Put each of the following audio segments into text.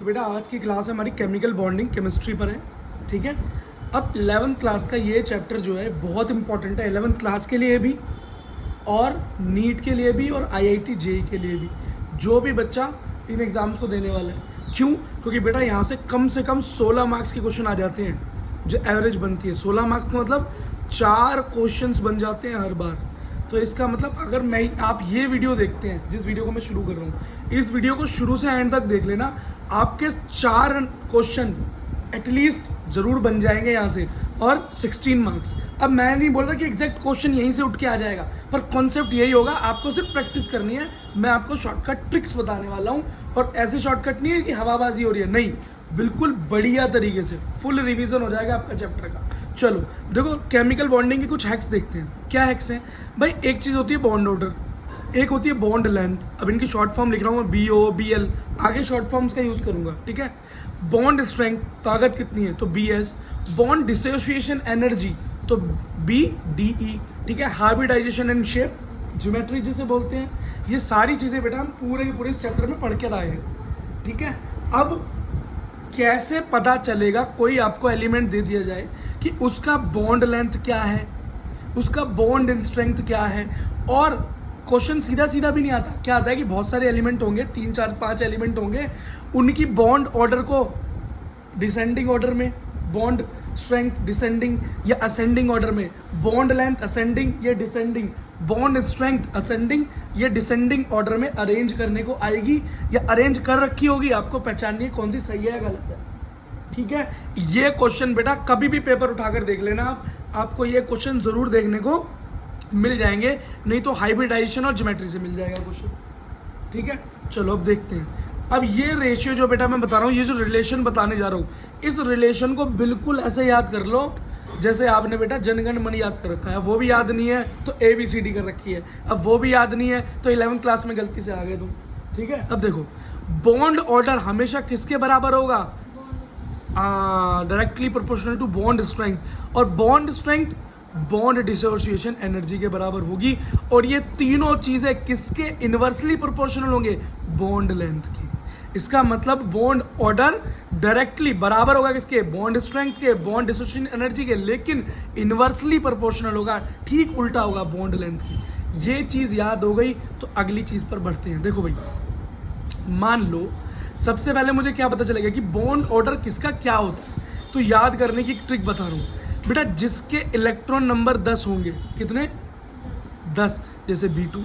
तो बेटा आज की क्लास हमारी केमिकल बॉन्डिंग केमिस्ट्री पर है, ठीक है। अब 11th क्लास का ये चैप्टर जो है बहुत इंपॉर्टेंट है 11th क्लास के लिए भी और नीट के लिए भी और IIT JEE के लिए भी, जो भी बच्चा इन एग्ज़ाम्स को देने वाला है। क्यों? क्योंकि बेटा यहाँ से कम 16 मार्क्स के क्वेश्चन आ जाते हैं, जो एवरेज बनती है 16 मार्क्स का मतलब 4 क्वेश्चंस बन जाते हैं हर बार। तो इसका मतलब अगर आप ये वीडियो देखते हैं, जिस वीडियो को मैं शुरू कर रहा हूँ, इस वीडियो को शुरू से एंड तक देख लेना, आपके 4 क्वेश्चन एटलीस्ट ज़रूर बन जाएंगे यहाँ से, और 16 मार्क्स। अब मैं नहीं बोल रहा कि एग्जैक्ट क्वेश्चन यहीं से उठ के आ जाएगा, पर कॉन्सेप्ट यही होगा, आपको सिर्फ प्रैक्टिस करनी है। मैं आपको शॉर्टकट ट्रिक्स बताने वाला हूँ, और ऐसे शॉर्टकट नहीं है कि हवाबाजी हो रही है, नहीं, बिल्कुल बढ़िया तरीके से फुल रिवीजन हो जाएगा आपका चैप्टर का। चलो देखो, केमिकल बॉन्डिंग के कुछ हैक्स देखते हैं। क्या हैक्स हैं भाई? एक चीज़ होती है बॉन्ड ऑर्डर, एक होती है बॉन्ड लेंथ। अब इनकी शॉर्ट फॉर्म लिख रहा हूँ मैं, BO BL, आगे शॉर्ट फॉर्म्स का यूज़ करूँगा, ठीक है। बॉन्ड स्ट्रेंथ, ताकत कितनी है, तो BS। बॉन्ड डिसोसिएशन एनर्जी, तो BDE, ठीक है। हाइब्रिडाइजेशन एंड शेप, ज्योमेट्री जिसे बोलते हैं। ये सारी चीज़ें बेटा हम पूरे के पूरे इस चैप्टर में पढ़ के आए हैं, ठीक है। अब कैसे पता चलेगा, कोई आपको एलिमेंट दे दिया जाए कि उसका बॉन्ड लेंथ क्या है, उसका बॉन्ड स्ट्रेंथ क्या है, और क्वेश्चन सीधा सीधा भी नहीं आता। क्या आता है कि बहुत सारे एलिमेंट होंगे, 3 4 5 एलिमेंट होंगे, उनकी बॉन्ड ऑर्डर को डिसेंडिंग ऑर्डर में, बॉन्ड स्ट्रेंथ डिसेंडिंग या असेंडिंग ऑर्डर में, बॉन्ड लेंथ असेंडिंग या डिसेंडिंग, बॉन्ड स्ट्रेंथ असेंडिंग या डिसेंडिंग ऑर्डर में अरेंज करने को आएगी, या अरेंज कर रखी होगी। आपको पहचाननी है कौन सी सही है या गलत है, ठीक है। ये क्वेश्चन बेटा कभी भी पेपर उठाकर देख लेना आप, आपको ये क्वेश्चन ज़रूर देखने को मिल जाएंगे, नहीं तो हाइब्रिडाइजेशन और ज्योमेट्री से मिल जाएगा क्वेश्चन, ठीक है। चलो अब देखते हैं। अब ये रेशियो जो बेटा मैं बता रहा हूँ, ये जो रिलेशन बताने जा रहा हूँ, इस रिलेशन को बिल्कुल ऐसे याद कर लो जैसे आपने बेटा जनगण मन याद कर रखा है। वो भी याद नहीं है तो ABCD कर रखी है, अब वो भी याद नहीं है तो 11th क्लास में गलती से आ गए तुम, ठीक है। अब देखो, बॉन्ड ऑर्डर हमेशा किसके बराबर होगा? Directly proportional to bond strength, और bond strength bond dissociation energy के बराबर होगी। और ये तीनों चीज़ें किसके इन्वर्सली प्रोपोर्शनल होंगे? बॉन्ड लेंथ की। इसका मतलब बॉन्ड ऑर्डर डायरेक्टली बराबर होगा किसके? बॉन्ड स्ट्रेंथ के, बॉन्ड डिसोसिएशन एनर्जी के, लेकिन इन्वर्सली प्रोपोर्शनल होगा, ठीक उल्टा होगा बॉन्ड लेंथ की। ये चीज़ याद हो गई तो अगली चीज़ पर बढ़ते हैं। देखो भाई, मान लो सबसे पहले मुझे क्या पता चलेगा कि बॉन्ड ऑर्डर किसका क्या होता है, तो याद करने की ट्रिक बता रहा हूँ बेटा। जिसके इलेक्ट्रॉन नंबर 10 होंगे, कितने? 10, जैसे B2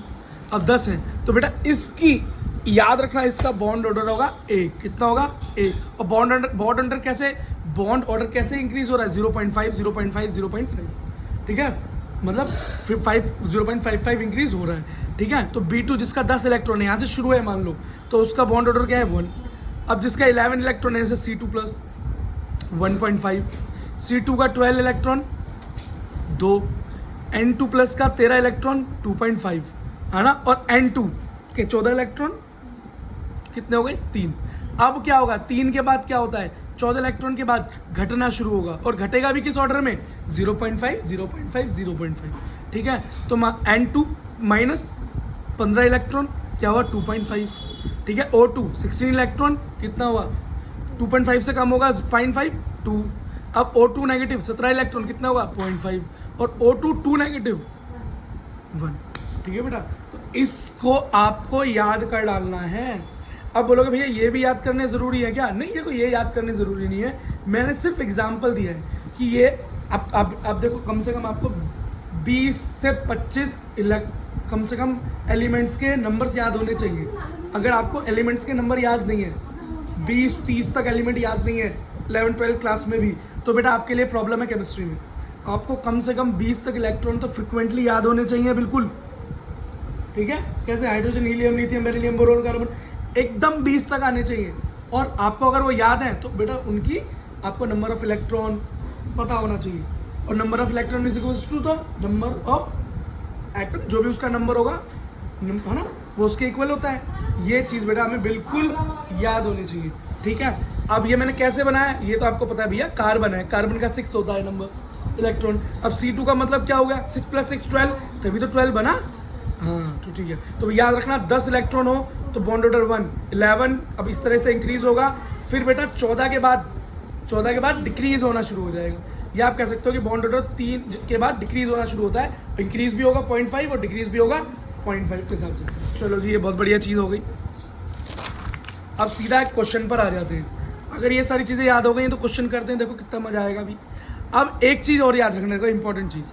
अब 10 हैं, तो बेटा इसकी याद रखना, इसका बॉन्ड ऑर्डर होगा 1। कितना होगा? 1। और बॉन्ड ऑर्डर कैसे इंक्रीज हो रहा है? 0.5 0.5 0.5, ठीक है, मतलब 0.55 इंक्रीज हो रहा है, ठीक है। तो B2 जिसका 10 इलेक्ट्रॉन है, यहाँ से शुरू है मान लो, तो उसका बॉन्ड ऑर्डर क्या है? 1। अब जिसका 11 इलेक्ट्रॉन है, जैसे C2 प्लस 1.5, C2 का 12 इलेक्ट्रॉन 2, N2 प्लस का 13 इलेक्ट्रॉन 2.5, है ना, और N2 के 14 इलेक्ट्रॉन कितने हो गए? 3। अब क्या होगा? 3 के बाद क्या होता है? 14 इलेक्ट्रॉन के बाद घटना शुरू होगा, और घटेगा भी किस ऑर्डर में? 0.5 0.5 0.5, ठीक है। तो N2 माइनस 15 इलेक्ट्रॉन क्या हुआ? 2.5, ठीक है। O2 16 इलेक्ट्रॉन कितना हुआ? 2.5 से कम होगा 0.5 2। अब O2 नेगेटिव 17 इलेक्ट्रॉन कितना होगा? 0.5, और O2 2 नेगेटिव 1, ठीक है बेटा। तो इसको आपको याद कर डालना है। अब बोलोगे भैया ये भी याद करने ज़रूरी है क्या? नहीं, देखो ये याद करने ज़रूरी नहीं है, मैंने सिर्फ एग्जांपल दिया है कि ये अब देखो, कम से कम आपको 20 से 25 कम से कम एलिमेंट्स के नंबर्स याद होने चाहिए। अगर आपको एलिमेंट्स के नंबर याद नहीं है, 20-30 तक एलिमेंट याद नहीं है 11th-12th क्लास में भी, तो बेटा आपके लिए प्रॉब्लम है केमिस्ट्री में। आपको कम से कम 20 तक इलेक्ट्रॉन तो फ्रिक्वेंटली याद होने चाहिए, बिल्कुल, ठीक है। कैसे? Hydrogen, helium, lithium, beryllium, boron, carbon, एकदम 20 तक आने चाहिए। और आपको अगर वो याद है तो बेटा उनकी आपको नंबर ऑफ इलेक्ट्रॉन पता होना चाहिए, और number of electron is equals to the number of atom, जो भी उसका नंबर होगा, है ना, वो उसके इक्वल होता है। ये चीज़ बेटा हमें बिल्कुल याद होनी चाहिए, ठीक है। अब ये मैंने कैसे बनाया, ये तो आपको पता है भैया, कार्बन है, कार्बन का 6 होता है नंबर इलेक्ट्रॉन। अब C2 का मतलब क्या हो गया? 6 + 6 12, तभी तो 12 बना, हाँ, तो ठीक है। तो याद रखना 10 इलेक्ट्रॉन हो तो बॉन्ड ऑर्डर 1 11, अब इस तरह से इंक्रीज होगा फिर बेटा 14 के बाद डिक्रीज होना शुरू हो जाएगा। या आप कह सकते हो कि बॉन्ड ऑर्डर 3 के बाद डिक्रीज होना शुरू होता है, इंक्रीज भी होगा 0.5 और डिक्रीज भी होगा 0.5 के हिसाब से। चलो जी, ये बहुत बढ़िया चीज़ हो गई। अब सीधा एक क्वेश्चन पर आ जाते हैं। अगर ये सारी चीज़ें याद हो गई तो क्वेश्चन करते हैं, देखो कितना मजा आएगा अभी। अब एक चीज़ और याद रखने को इंपॉर्टेंट चीज़,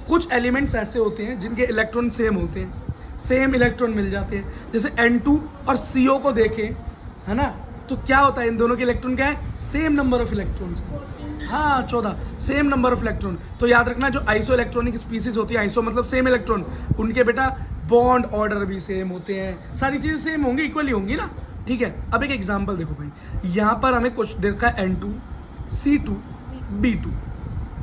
कुछ एलिमेंट्स ऐसे होते हैं जिनके इलेक्ट्रॉन सेम होते हैं, सेम इलेक्ट्रॉन मिल जाते हैं। जैसे N2 और CO को देखें, है ना, तो क्या होता है, इन दोनों के इलेक्ट्रॉन क्या है, सेम नंबर ऑफ इलेक्ट्रॉन्स। हाँ 14, सेम नंबर ऑफ इलेक्ट्रॉन। तो याद रखना जो आइसो इलेक्ट्रॉनिक स्पीसीज होती है, आइसो मतलब सेम इलेक्ट्रॉन, उनके बेटा बॉन्ड ऑर्डर भी सेम होते हैं, सारी चीज़ें सेम होंगी, इक्वली होंगी ना। ठीक है, अब एक एग्जांपल देखो भाई, यहाँ पर हमें कुछ देखा है N2 C2 B2।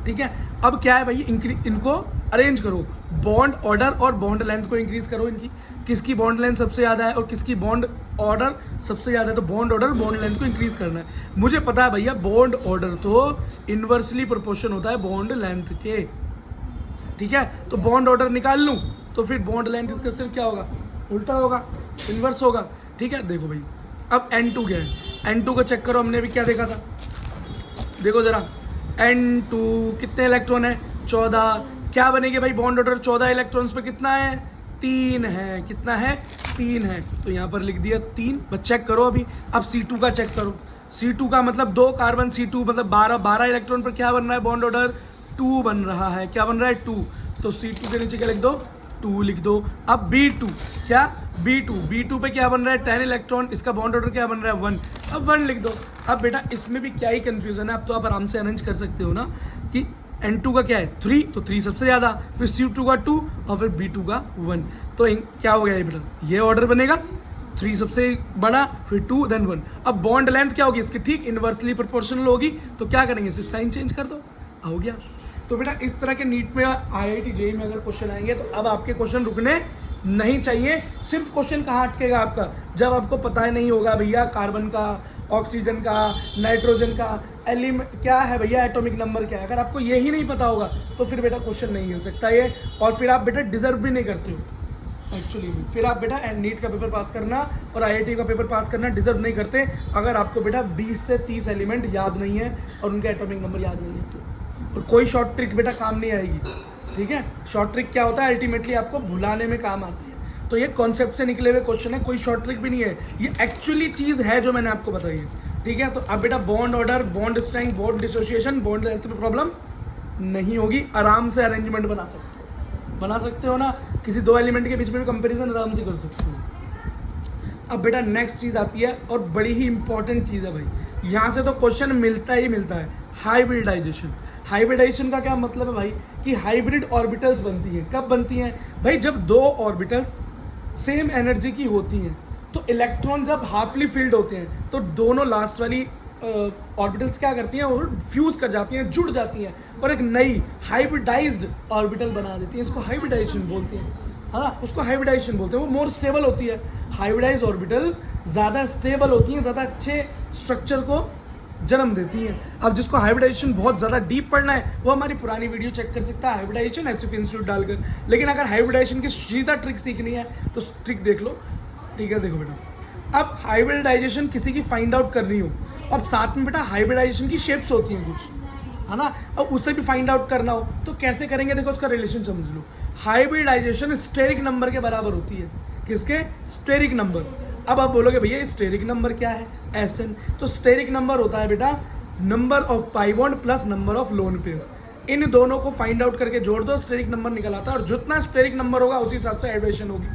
ठीक है, अब क्या है भाई, इनको अरेंज करो, बॉन्ड ऑर्डर और बॉन्ड लेंथ को इंक्रीज करो इनकी, किसकी बॉन्ड लेंथ सबसे ज़्यादा है और किसकी बॉन्ड ऑर्डर सबसे ज़्यादा है, तो बॉन्ड ऑर्डर बॉन्ड लेंथ को इंक्रीज करना है। मुझे पता है भैया बॉन्ड ऑर्डर तो इन्वर्सली प्रोपोर्शन होता है बॉन्ड लेंथ के। ठीक है, तो बॉन्ड ऑर्डर निकाल लूँ तो फिर बॉन्ड लेंथ इसका सिर्फ क्या होगा, उल्टा होगा, इन्वर्स होगा। ठीक है, देखो भाई अब N2 क्या है, N2 को चेक करो, हमने भी क्या देखा था, देखो ज़रा N2 कितने इलेक्ट्रॉन है, 14। क्या बनेगी भाई, बॉन्ड ऑर्डर 14 इलेक्ट्रॉन्स पे कितना है, 3 है। कितना है, 3 है, तो यहाँ पर लिख दिया 3। बस चेक करो अभी। अब C2 का चेक करो, C2 का मतलब 2 कार्बन, C2 मतलब 12 इलेक्ट्रॉन पर क्या बन रहा है, बॉन्ड ऑर्डर 2 बन रहा है। क्या बन रहा है, 2। तो C2 के नीचे क्या लिख दो, 2 लिख दो। अब B2 क्या, B2 पे क्या बन रहा है, 10 इलेक्ट्रॉन, इसका बॉन्ड ऑर्डर क्या बन रहा है, 1। अब 1 लिख दो। अब बेटा इसमें भी क्या ही कन्फ्यूजन है, अब तो आप आराम से अरेंज कर सकते हो ना कि N2 का क्या है 3, तो 3 सबसे ज़्यादा, फिर C2 का 2 और फिर B2 का 1। तो क्या हो गया ये बेटा, ये ऑर्डर बनेगा, 3 सबसे बड़ा, फिर 2 देन 1। अब बॉन्ड लेंथ क्या होगी इसकी, ठीक इन्वर्सली प्रोपोर्शनल होगी, तो क्या करेंगे, सिर्फ साइन चेंज कर दो, हो गया। तो बेटा इस तरह के नीट में IIT JEE में अगर क्वेश्चन आएंगे तो अब आपके क्वेश्चन रुकने नहीं चाहिए। सिर्फ क्वेश्चन कहाँ अटकेगा आपका, जब आपको पता ही नहीं होगा भैया कार्बन का, ऑक्सीजन का, नाइट्रोजन का एलिमेंट क्या है भैया, एटॉमिक नंबर क्या है। अगर आपको यही नहीं पता होगा तो फिर बेटा क्वेश्चन नहीं मिल सकता ये, और फिर आप बेटा डिजर्व भी नहीं करते हो एक्चुअली। फिर आप बेटा नीट का पेपर पास करना और IIT का पेपर पास करना डिजर्व नहीं करते, अगर आपको बेटा 20 से 30 एलिमेंट याद नहीं है और उनके एटॉमिक नंबर याद नहीं है तो। और कोई शॉर्ट ट्रिक बेटा काम नहीं आएगी। ठीक है, शॉर्ट ट्रिक क्या होता है, अल्टीमेटली आपको भुलाने में काम आती है। तो ये कॉन्सेप्ट से निकले हुए क्वेश्चन है, कोई शॉर्ट ट्रिक भी नहीं है, ये एक्चुअली चीज़ है जो मैंने आपको बताई है। ठीक है, तो अब बेटा bond order, bond strength, bond dissociation, bond length में प्रॉब्लम नहीं होगी, आराम से अरेंजमेंट बना सकते हो ना, किसी 2 एलिमेंट के बीच में भी कंपेरिजन आराम से कर सकते हो। अब बेटा नेक्स्ट चीज़ आती है और बड़ी ही इंपॉर्टेंट चीज़ है भाई, यहाँ से तो क्वेश्चन मिलता ही मिलता है, हाइब्रिडाइजेशन। हाइब्रिडाइजेशन का क्या मतलब है भाई, कि हाइब्रिड ऑर्बिटल्स बनती हैं। कब बनती हैं भाई, जब 2 ऑर्बिटल्स सेम एनर्जी की होती हैं, तो इलेक्ट्रॉन जब हाफली फील्ड होते हैं तो दोनों लास्ट वाली ऑर्बिटल्स क्या करती हैं, वो फ्यूज कर जाती हैं, जुड़ जाती हैं और एक नई हाइब्रिडाइज्ड ऑर्बिटल बना देती हैं। इसको हाइब्रिडाइजेशन बोलते हैं, हाँ उसको हाइब्रिडाइजेशन बोलते हैं। वो मोर स्टेबल होती है, हाइब्रिडाइज ऑर्बिटल ज़्यादा स्टेबल होती हैं, ज़्यादा अच्छे स्ट्रक्चर को जन्म देती हैं। अब जिसको हाइब्रिडाइजेशन बहुत ज़्यादा डीप पढ़ना है वो हमारी पुरानी वीडियो चेक कर सकता है, हाइब्रिडाइजेशन SVP इंस्टीट्यूट डालकर। लेकिन अगर हाइब्रिडाइजेशन की सीधा ट्रिक सीखनी है तो ट्रिक देख लो। ठीक है, देखो बेटा, अब हाइब्रिडाइजेशन किसी की फाइंड आउट करनी हो, अब साथ में बेटा हाइब्रिडाइजेशन की शेप्स होती हैं कुछ, है ना, अब उसे भी फाइंड आउट करना हो तो कैसे करेंगे, देखो उसका रिलेशन समझ लो। हाइब्रिडाइजेशन स्टेरिक नंबर के बराबर होती है, किसके, स्टेरिक नंबर। अब आप बोलोगे भैया स्टेरिक नंबर क्या है, SN। तो स्टेरिक नंबर होता है बेटा number of pi bond plus number of lone pair. इन दोनों को फाइंड आउट करके जोड़ दो, स्टेरिक नंबर निकल आता है, और जितना स्टेरिक नंबर होगा उसी हिसाब से हाइब्रिडेशन होगी।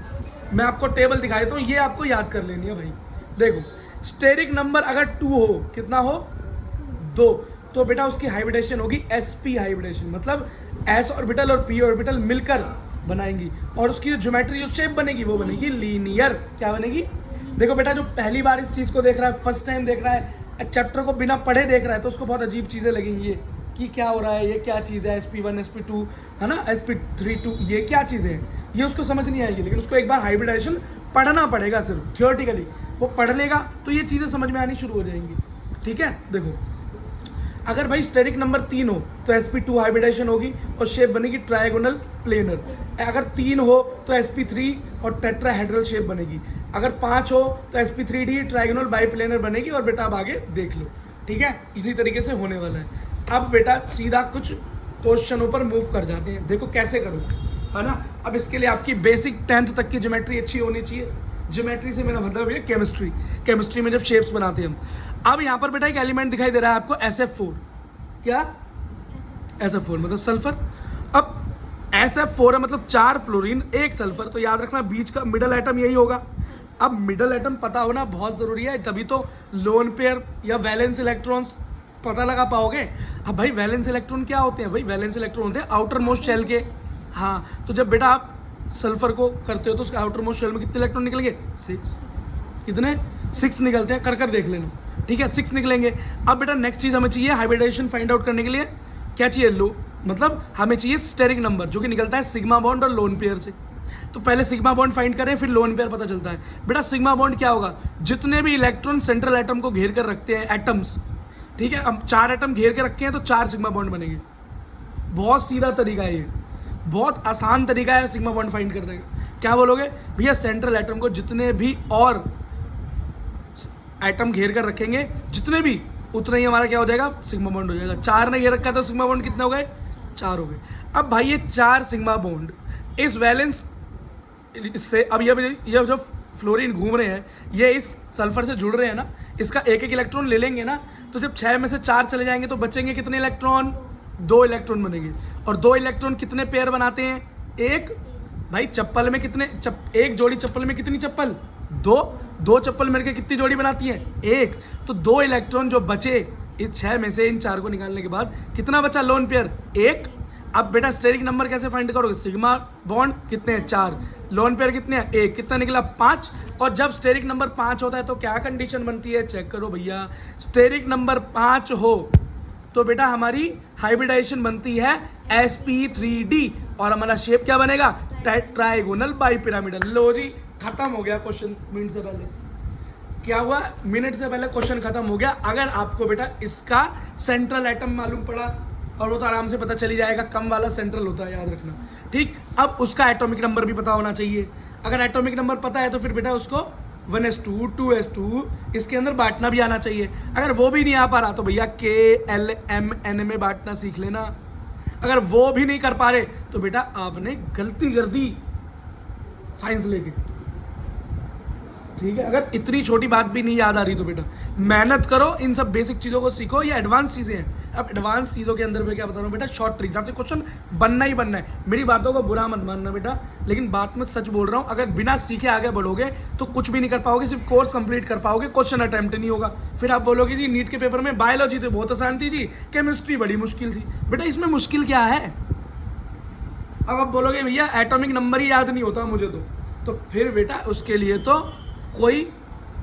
मैं आपको टेबल दिखा देता हूँ, ये आपको याद कर लेनी है भाई। देखो स्टेरिक नंबर अगर 2 हो, कितना हो, 2, तो बेटा उसकी हाइब्रिडेशन होगी sp हाइब्रिडेशन, मतलब s ऑर्बिटल और p ऑर्बिटल मिलकर बनाएंगी, और उसकी जो ज्योमेट्री, जो शेप बनेगी वो बनेगी लीनियर। क्या बनेगी, देखो बेटा जो पहली बार इस चीज़ को देख रहा है, फर्स्ट टाइम देख रहा है, चैप्टर को बिना पढ़े देख रहा है, तो उसको बहुत अजीब चीज़ें लगेंगी ये कि क्या हो रहा है, ये क्या चीज़ है, sp1 sp2 है ना, sp3 ये क्या चीज़ें हैं, ये उसको समझ नहीं आएगी। लेकिन उसको एक बार हाइब्रिडाइजेशन पढ़ना पड़ेगा, सिर्फ थियोरेटिकली वो पढ़ लेगा तो ये चीज़ें समझ में आनी शुरू हो जाएंगी। ठीक है, देखो अगर भाई स्टेरिक नंबर 3 हो तो sp2 हाइब्रिडाइजेशन होगी और शेप बनेगी ट्रायगोनल प्लेनर। अगर 3 हो तो sp3 और टेट्राहेड्रल शेप बनेगी। अगर 5 हो तो sp3d ट्राइगोनल बाइप्लेनर बनेगी और बेटा अब आगे देख लो, ठीक है, इसी तरीके से होने वाला है। अब बेटा सीधा कुछ क्वेश्चनों पर मूव कर जाते हैं, देखो कैसे करो, है ना। अब इसके लिए आपकी बेसिक 10th तक की ज्योमेट्री अच्छी होनी चाहिए। ज्योमेट्री से मेरा मतलब है केमिस्ट्री, केमिस्ट्री में जब शेप्स बनाते हैं हम। अब यहाँ पर बेटा एक एलिमेंट दिखाई दे रहा है आपको SF4, क्या SF4 मतलब सल्फर। अब SF4 है मतलब 4 फ्लोरीन 1 सल्फर, तो याद रखना बीच का मिडल एटम यही होगा। अब मिडल एटम पता होना बहुत ज़रूरी है, तभी तो लोन पेयर या वैलेंस इलेक्ट्रॉन्स पता लगा पाओगे। अब भाई वैलेंस इलेक्ट्रॉन क्या होते हैं, भाई वैलेंस इलेक्ट्रॉन होते हैं आउटर मोस्ट शेल के। हाँ, तो जब बेटा आप सल्फर को करते हो तो उसके आउटर मोस्ट शेल में कितने इलेक्ट्रॉन निकलेंगे, 6। कितने, 6 निकलते हैं, कर कर देख लेना, ठीक है, 6 निकलेंगे। अब बेटा नेक्स्ट चीज़ हमें चाहिए हाइब्रिडाइजेशन फाइंड आउट करने के लिए क्या चाहिए, लो मतलब हमें चाहिए स्टेरिक नंबर जो कि निकलता है सिग्मा बॉन्ड और लोन पेयर से। तो पहले सिग्मा बॉन्ड फाइंड करें फिर लोन पेयर पता चलता है। बेटा सिग्मा बॉन्ड क्या होगा, जितने भी इलेक्ट्रॉन सेंट्रल एटम को घेर कर रखते हैं, एटम्स, ठीक है, अब 4 एटम घेर के रखे हैं तो 4 सिग्मा बॉन्ड बनेंगे। बहुत सीधा तरीका है ये, बहुत आसान तरीका है सिग्मा बॉन्ड फाइंड करने का। क्या बोलोगे भैया, सेंट्रल एटम को जितने भी और एटम घेर कर रखेंगे जितने भी, उतना ही हमारा क्या हो जाएगा, सिग्मा बॉन्ड हो जाएगा। 4 ने ये रखा तो सिग्मा बॉन्ड कितने हो गए, 4 हो गए। अब भाई ये 4 सिग्मा बॉन्ड इस वैलेंस इससे, अब ये जो फ्लोरीन घूम रहे हैं ये इस सल्फर से जुड़ रहे हैं ना, इसका एक एक इलेक्ट्रॉन ले लेंगे ना, तो जब 6 में से 4 चले जाएंगे तो बचेंगे कितने इलेक्ट्रॉन, 2 इलेक्ट्रॉन बनेंगे। और 2 इलेक्ट्रॉन कितने पेयर बनाते हैं, एक। भाई चप्पल में कितने एक जोड़ी चप्पल में कितनी चप्पल, 2 चप्पल मिलकर कितनी जोड़ी बनाती है, 1। तो 2 इलेक्ट्रॉन जो बचे इस 6 में से, इन 4 को निकालने के बाद कितना बचा लोन पेयर, 1। अब बेटा स्टेरिक नंबर कैसे फाइंड करोगे, सिग्मा बॉन्ड कितने हैं, 4, लोन पेयर कितने हैं, 1, कितना निकला, 5। और जब स्टेरिक नंबर 5 होता है तो क्या कंडीशन बनती है, चेक करो भैया, स्टेरिक नंबर 5 हो तो बेटा हमारी हाइब्रिडाइजेशन बनती है sp3d और हमारा शेप क्या बनेगा, ट्राइगोनल बाइपिरामिडल। लो जी खत्म हो गया क्वेश्चन, मिनट से पहले क्या हुआ, मिनट से पहले क्वेश्चन खत्म हो गया। अगर आपको बेटा इसका सेंट्रल एटम मालूम पड़ा, और वो तो आराम से पता चली जाएगा, कम वाला सेंट्रल होता है, याद रखना, ठीक। अब उसका एटॉमिक नंबर भी पता होना चाहिए। अगर एटॉमिक नंबर पता है तो फिर बेटा उसको 1s2 2s2 इसके अंदर बांटना भी आना चाहिए। अगर वो भी नहीं आ पा रहा तो भैया KLMN में बांटना सीख लेना। अगर वो भी नहीं कर पा रहे तो बेटा आपने गलती कर दी साइंस लेके, ठीक है। अगर इतनी छोटी बात भी नहीं याद आ रही तो बेटा मेहनत करो, इन सब बेसिक चीज़ों को सीखो, ये एडवांस चीज़ें हैं। अब एडवांस चीज़ों के अंदर मैं क्या बता रहा हूँ बेटा, शॉर्ट ट्रिक, जहाँ से क्वेश्चन बनना ही बनना है। मेरी बातों को बुरा मत मानना बेटा, लेकिन बात में सच बोल रहा हूँ। अगर बिना सीखे आगे बढ़ोगे तो कुछ भी नहीं कर पाओगे, सिर्फ कोर्स कंप्लीट कर पाओगे, क्वेश्चन अटेम्प्ट नहीं होगा। फिर आप बोलोगे जी नीट के पेपर में बायोलॉजी तो बहुत आसान थी जी, केमिस्ट्री बड़ी मुश्किल थी। बेटा इसमें मुश्किल क्या है, अब आप बोलोगे भैया एटॉमिक नंबर ही याद नहीं होता मुझे तो फिर बेटा उसके लिए तो कोई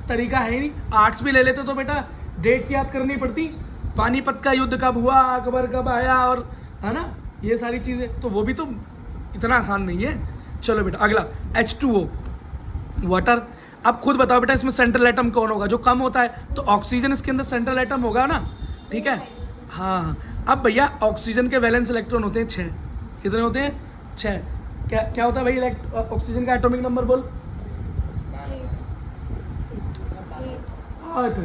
तरीका है ही नहीं। आर्ट्स भी ले लेते तो बेटा डेट्स याद करनी पड़ती, पानीपत का युद्ध कब हुआ, अकबर कब आया, और है ना ये सारी चीज़ें, तो वो भी तो इतना आसान नहीं है। चलो बेटा अगला H2O वाटर। अब खुद बताओ बेटा इसमें सेंट्रल एटम कौन होगा, जो कम होता है तो ऑक्सीजन इसके अंदर सेंट्रल एटम होगा ना, ठीक है। हाँ अब भैया ऑक्सीजन के वैलेंस इलेक्ट्रॉन होते हैं 6, कितने होते हैं, 6। क्या होता है भाई ऑक्सीजन का एटॉमिक नंबर बोल, 8,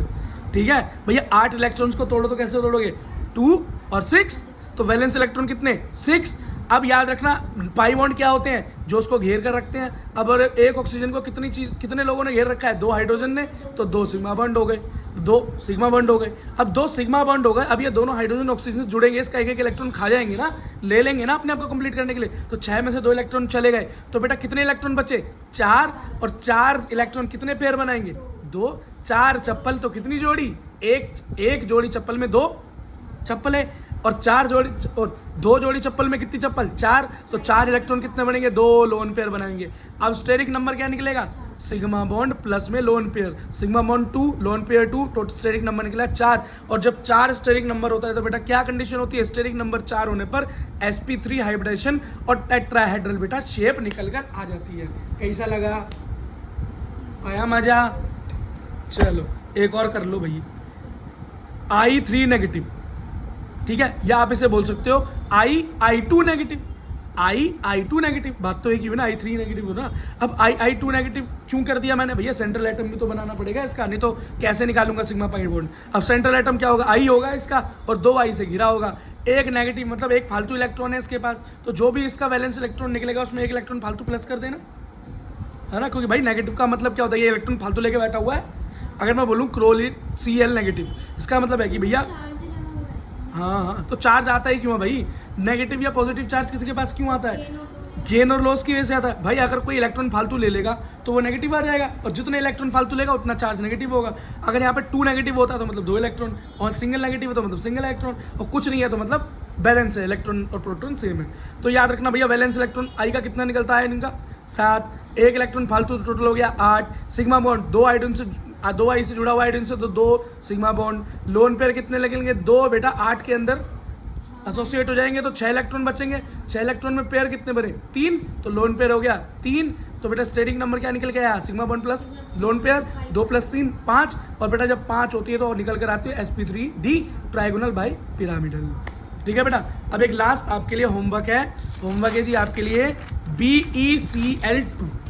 ठीक है भैया। 8 इलेक्ट्रॉन्स को तोड़ो तो कैसे तोड़ोगे, 2 और 6, तो वैलेंस इलेक्ट्रॉन कितने, 6। अब याद रखना पाई बॉन्ड क्या होते हैं, जो उसको घेर कर रखते हैं। अब अगर एक ऑक्सीजन को कितने लोगों ने घेर रखा है, 2 हाइड्रोजन ने, तो 2 सिग्मा बॉन्ड हो गए, 2 सिग्मा बॉन्ड हो गए। अब 2 सिग्मा बॉन्ड हो गए, अब ये दोनों हाइड्रोजन ऑक्सीजन जुड़ेंगे, इसका एक इलेक्ट्रॉन खा जाएंगे ना, ले लेंगे ना अपने आप को कंप्लीट करने के लिए। तो 6 में से 2 इलेक्ट्रॉन चले गए, तो बेटा कितने इलेक्ट्रॉन बचे, 4। और 4 इलेक्ट्रॉन कितने पेयर बनाएंगे, 2। 4 चप्पल तो कितनी जोड़ी, एक जोड़ी चप्पल में 2 चप्पल है, और 2 जोड़ी चप्पल में कितनी चप्पल, 4। तो 4 इलेक्ट्रॉन कितने बनेंगे, 2 लोन पेयर बनाएंगे। अब स्टेरिक नंबर क्या निकलेगा, सिग्मा बॉन्ड प्लस में lone pair, sigma bond 2 lone pair 2, तो स्टेरिक नंबर निकला 4। और जब 4 स्टेरिक नंबर होता है तो बेटा क्या कंडीशन होती है, स्टेरिक नंबर 4 होने पर sp3 हाइब्रिडेशन और टेट्राहेड्रल बेटा शेप निकल कर आ जाती है। कैसा लगा, आया मजा। चलो एक और कर लो भैया, I3 नेगेटिव, ठीक है, या आप इसे बोल सकते हो I2 नेगेटिव। I2 नेगेटिव, बात तो एक ही हुई ना, I3 नेगेटिव हो ना। अब I2 नेगेटिव क्यों कर दिया मैंने भैया, सेंट्रल एटम भी तो बनाना पड़ेगा इसका, नहीं तो कैसे निकालूंगा सिग्मा पाई बॉन्ड। अब सेंट्रल एटम क्या होगा, I होगा इसका, और 2 I से घिरा होगा, एक नेगेटिव मतलब एक फालतू इलेक्ट्रॉन है इसके पास, तो जो भी इसका वैलेंस इलेक्ट्रॉन निकलेगा उसमें एक इलेक्ट्रॉन फालतू प्लस कर देना, है ना, क्योंकि भाई नेगेटिव का मतलब क्या होता है, ये इलेक्ट्रॉन फालतू लेके बैठा हुआ है। अगर मैं बोलूँ क्रोलिन Cl नेगेटिव, इसका मतलब है कि भैया हाँ, तो चार्ज आता ही क्यों है भाई, नेगेटिव या पॉजिटिव चार्ज किसी के पास क्यों आता है, गेन और लॉस की वजह से आता है भाई। अगर कोई इलेक्ट्रॉन फालतू ले लेगा तो वो नेगेटिव आ जाएगा, और जितने इलेक्ट्रॉन फालतू लेगा उतना चार्ज नेगेटिव होगा। अगर यहाँ पे 2 नेगेटिव होता है तो मतलब 2 इलेक्ट्रॉन, और सिंगल नेगेटिव है तो मतलब सिंगल इलेक्ट्रॉन, और कुछ नहीं है तो मतलब बैलेंस है, इलेक्ट्रॉन और प्रोटॉन सेम है। तो याद रखना भैया, वैलेंस इलेक्ट्रॉन आई का कितना निकलता है इनका 7, एक इलेक्ट्रॉन फालतू, टोटल हो गया 8, सिग्मा बॉन्ड 2 आई से जुड़ा हुआ आयोडीन से तो 2 सिग्मा बॉन्ड, लोन पेयर कितने लगेंगे 2 बेटा, 8 के अंदर एसोसिएट हो जाएंगे तो 6 इलेक्ट्रॉन बचेंगे, 6 इलेक्ट्रॉन में पेयर कितने बने 3, तो लोन पेयर हो गया 3, तो बेटा स्टेरिक नंबर क्या निकल के आया, sigma bond plus lone pair 2 + 3 5, और बेटा जब 5 होती है तो निकल कर आती है sp3d ट्राइगोनल बाई पिरामिडल। ठीक है बेटा। अब एक लास्ट आपके लिए होमवर्क है जी आपके लिए BeCl2